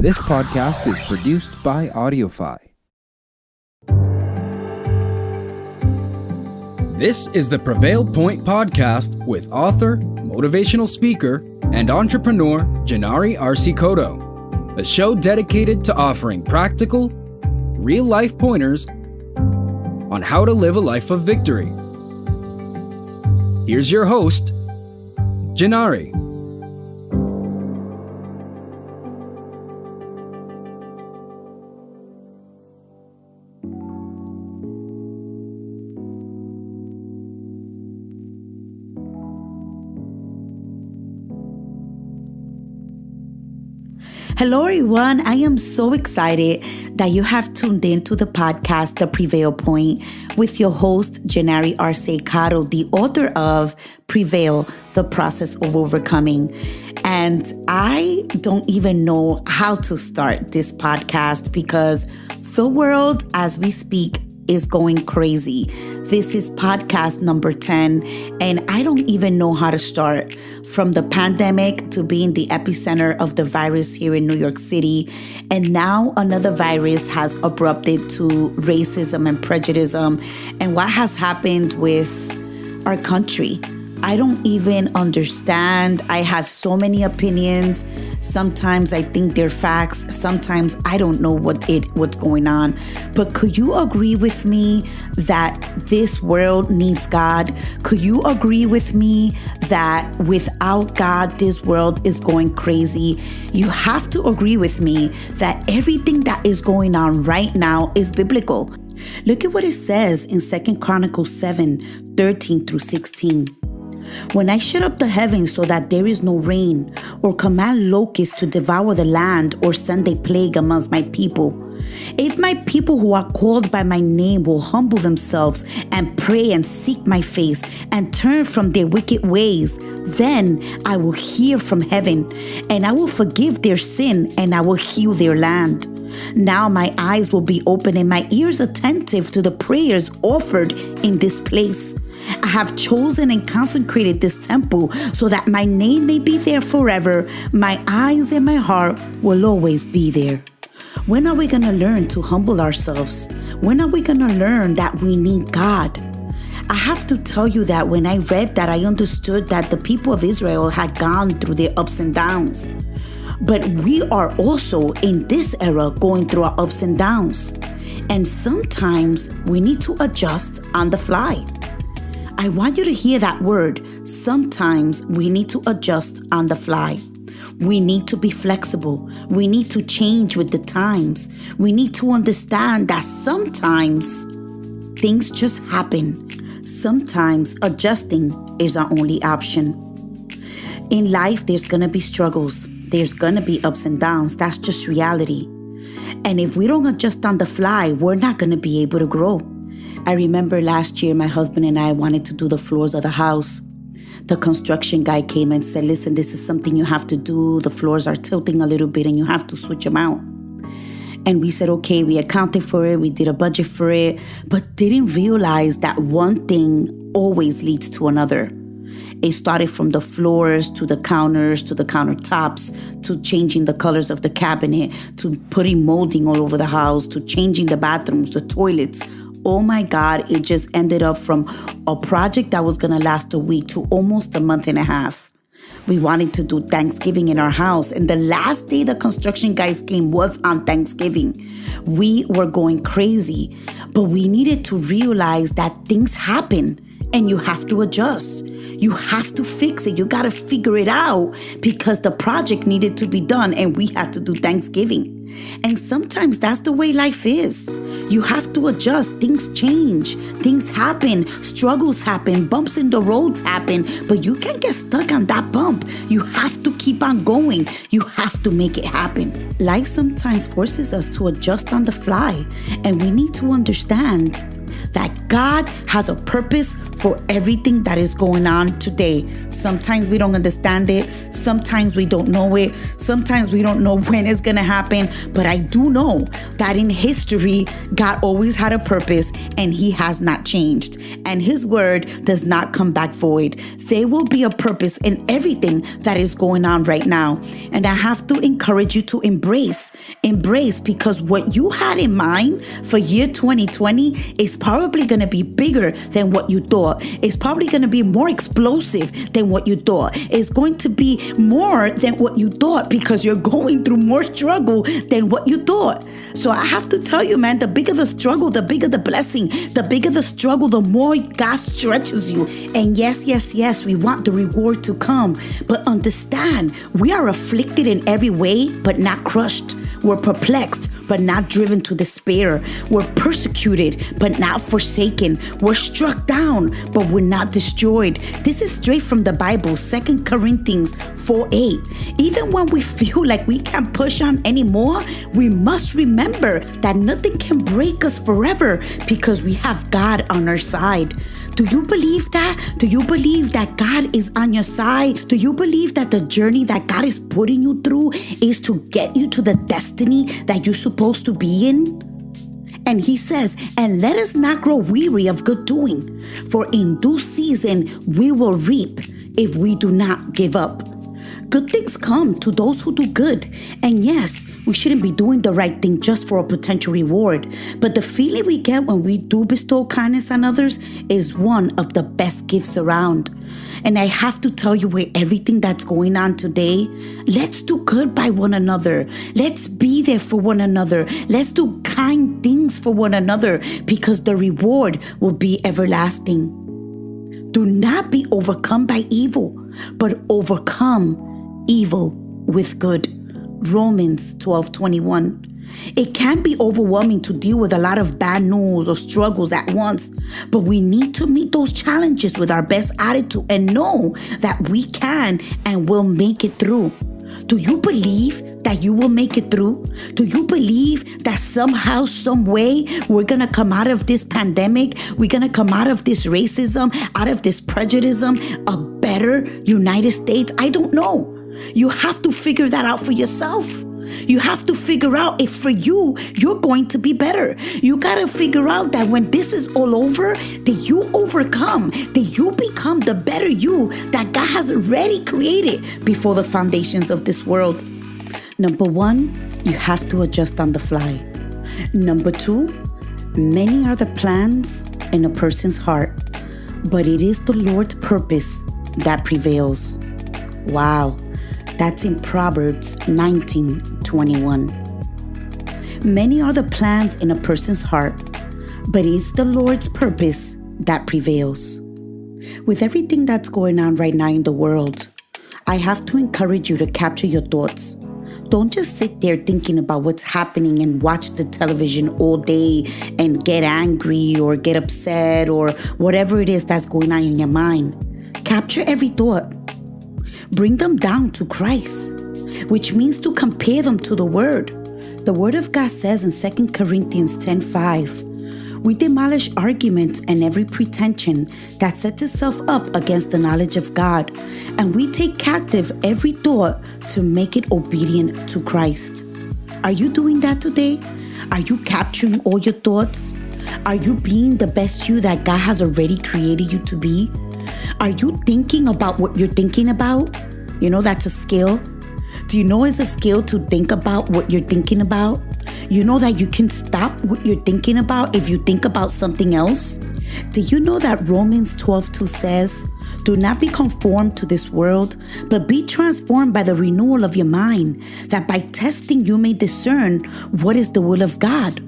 This podcast is produced by AudioFi. This is the Prevail Point podcast with author, motivational speaker, and entrepreneur Janari Arce-Cotto, a show dedicated to offering practical, real-life pointers on how to live a life of victory. Here's your host, Janari. Hello, everyone. I am so excited that you have tuned in to the podcast, The Prevail Point, with your host, Janari Arce-Cotto, the author of Prevail, The Process of Overcoming. And I don't even know how to start this podcast because the world, as we speak, is going crazy. This is podcast number 10, and I don't even know how to start. From the pandemic to being the epicenter of the virus here in New York City, and now another virus has erupted to racism and prejudice, and what has happened with our country. I don't even understand. I have so many opinions. Sometimes I think they're facts. Sometimes I don't know what's going on. But could you agree with me that this world needs God? Could you agree with me that without God, this world is going crazy? You have to agree with me that everything that is going on right now is biblical. Look at what it says in 2 Chronicles 7:13 through 16. When I shut up the heavens so that there is no rain, or command locusts to devour the land, or send a plague amongst my people, if my people who are called by my name will humble themselves and pray and seek my face and turn from their wicked ways, then I will hear from heaven and I will forgive their sin and I will heal their land. Now my eyes will be open and my ears attentive to the prayers offered in this place. I have chosen and consecrated this temple so that my name may be there forever. My eyes and my heart will always be there. When are we going to learn to humble ourselves? When are we going to learn that we need God? I have to tell you that when I read that, I understood that the people of Israel had gone through their ups and downs. But we are also in this era going through our ups and downs. And sometimes we need to adjust on the fly. I want you to hear that word. Sometimes we need to adjust on the fly. We need to be flexible. We need to change with the times. We need to understand that sometimes things just happen. Sometimes adjusting is our only option. In life, there's going to be struggles. There's going to be ups and downs. That's just reality. And if we don't adjust on the fly, we're not going to be able to grow. I remember last year, my husband and I wanted to do the floors of the house. The construction guy came and said, listen, this is something you have to do. The floors are tilting a little bit and you have to switch them out. And we said, okay, we accounted for it. We did a budget for it, but didn't realize that one thing always leads to another. It started from the floors to the counters, to the countertops, to changing the colors of the cabinet, to putting molding all over the house, to changing the bathrooms, the toilets. Oh my God, it just ended up from a project that was going to last a week to almost a month and a half. We wanted to do Thanksgiving in our house, and the last day the construction guys came was on Thanksgiving. We were going crazy, but we needed to realize that things happen and you have to adjust. You have to fix it. You got to figure it out because the project needed to be done and we had to do Thanksgiving. And sometimes that's the way life is. You have to adjust. Things change. Things happen. Struggles happen. Bumps in the roads happen. But you can't get stuck on that bump. You have to keep on going. You have to make it happen. Life sometimes forces us to adjust on the fly. And we need to understand that God has a purpose for everything that is going on today. Sometimes we don't understand it. Sometimes we don't know it. Sometimes we don't know when it's going to happen. But I do know that in history, God always had a purpose and he has not changed. And his word does not come back void. There will be a purpose in everything that is going on right now. And I have to encourage you to embrace, because what you had in mind for year 2020 is probably going to be bigger than what you thought. It's probably going to be more explosive than what you thought. It's going to be more than what you thought because you're going through more struggle than what you thought. So I have to tell you, man, the bigger the struggle, the bigger the blessing. The bigger the struggle, the more God stretches you. And yes, we want the reward to come. But understand, we are afflicted in every way, but not crushed. We're perplexed, but not driven to despair. We're persecuted, but not forsaken. We're struck down, but we're not destroyed. This is straight from the Bible, 2 Corinthians 4:8. Even when we feel like we can't push on anymore, we must remember that nothing can break us forever because we have God on our side. Do you believe that? Do you believe that God is on your side? Do you believe that the journey that God is putting you through is to get you to the destiny that you're supposed to be in? And he says, and let us not grow weary of good doing, for in due season we will reap if we do not give up. Good things come to those who do good. And yes, we shouldn't be doing the right thing just for a potential reward. But the feeling we get when we do bestow kindness on others is one of the best gifts around. And I have to tell you, with everything that's going on today, let's do good by one another. Let's be there for one another. Let's do kind things for one another because the reward will be everlasting. Do not be overcome by evil, but overcome evil with good. Romans 12:21. It can be overwhelming to deal with a lot of bad news or struggles at once, but we need to meet those challenges with our best attitude and know that we can and will make it through. Do you believe that you will make it through? Do you believe that somehow, some way, we're going to come out of this pandemic? We're going to come out of this racism, out of this prejudice, a better United States? I don't know. You have to figure that out for yourself. You have to figure out if for you, you're going to be better. You got to figure out that when this is all over, that you overcome, that you become the better you that God has already created before the foundations of this world. Number one, you have to adjust on the fly. Number two, many are the plans in a person's heart, but it is the Lord's purpose that prevails. Wow. That's in Proverbs 19:21. Many are the plans in a person's heart, but it's the Lord's purpose that prevails. With everything that's going on right now in the world, I have to encourage you to capture your thoughts. Don't just sit there thinking about what's happening and watch the television all day and get angry or get upset or whatever it is that's going on in your mind. Capture every thought. Bring them down to Christ, which means to compare them to the Word. The Word of God says in 2 Corinthians 10:5, we demolish arguments and every pretension that sets itself up against the knowledge of God, and we take captive every thought to make it obedient to Christ. Are you doing that today? Are you capturing all your thoughts? Are you being the best you that God has already created you to be? Are you thinking about what you're thinking about? You know, that's a skill. Do you know it's a skill to think about what you're thinking about? You know that you can stop what you're thinking about if you think about something else? Do you know that Romans 12:2 says, do not be conformed to this world, but be transformed by the renewal of your mind, that by testing you may discern what is the will of God,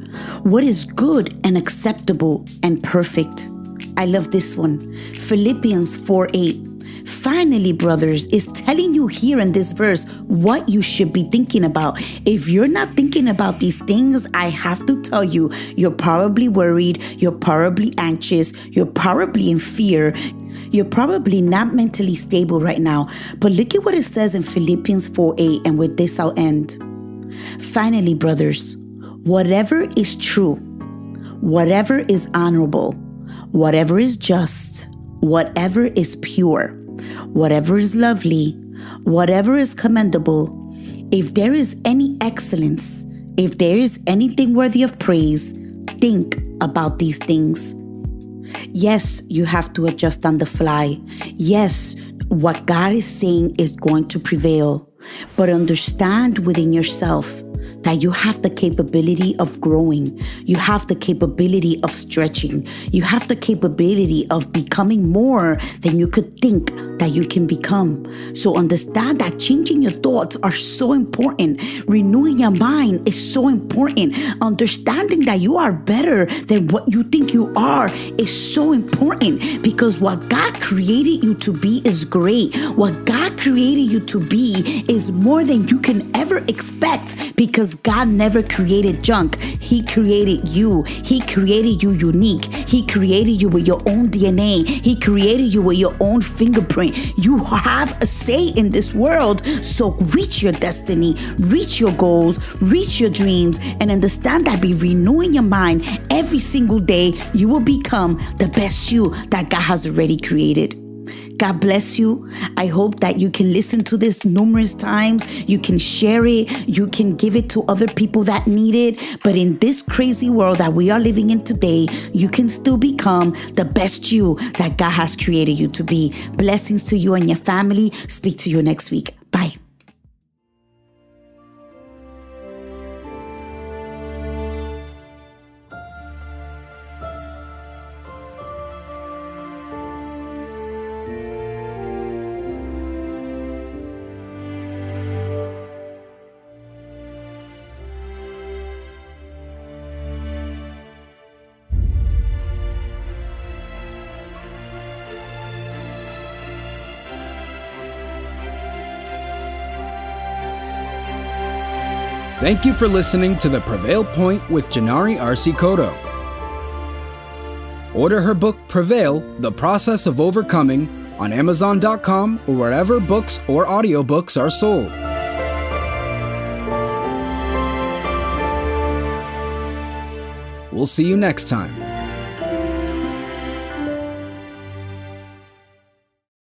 what is good and acceptable and perfect. I love this one. Philippians 4:8. Finally, brothers, is telling you here in this verse what you should be thinking about. If you're not thinking about these things, I have to tell you, you're probably worried, you're probably anxious, you're probably in fear, you're probably not mentally stable right now. But look at what it says in Philippians 4:8, and with this I'll end. Finally, brothers, whatever is true, whatever is honorable, whatever is just, whatever is pure, whatever is lovely, whatever is commendable, if there is any excellence, if there is anything worthy of praise, think about these things. Yes, you have to adjust on the fly. Yes, what God is saying is going to prevail. But understand within yourself that you have the capability of growing. You have the capability of stretching. You have the capability of becoming more than you could think that you can become. So understand that changing your thoughts are so important. Renewing your mind is so important. Understanding that you are better than what you think you are is so important, because what God created you to be is great. What God created you to be is more than you can ever expect, because God never created junk. He created you. He created you unique. He created you with your own DNA. He created you with your own fingerprint. You have a say in this world. So reach your destiny, reach your goals, reach your dreams, and understand that by renewing your mind every single day, you will become the best you that God has already created. God bless you. I hope that you can listen to this numerous times. You can share it. You can give it to other people that need it. But in this crazy world that we are living in today, you can still become the best you that God has created you to be. Blessings to you and your family. Speak to you next week. Bye. Thank you for listening to The Prevail Point with Janari R.C. Cotto. Order her book Prevail, The Process of Overcoming on Amazon.com or wherever books or audiobooks are sold. We'll see you next time.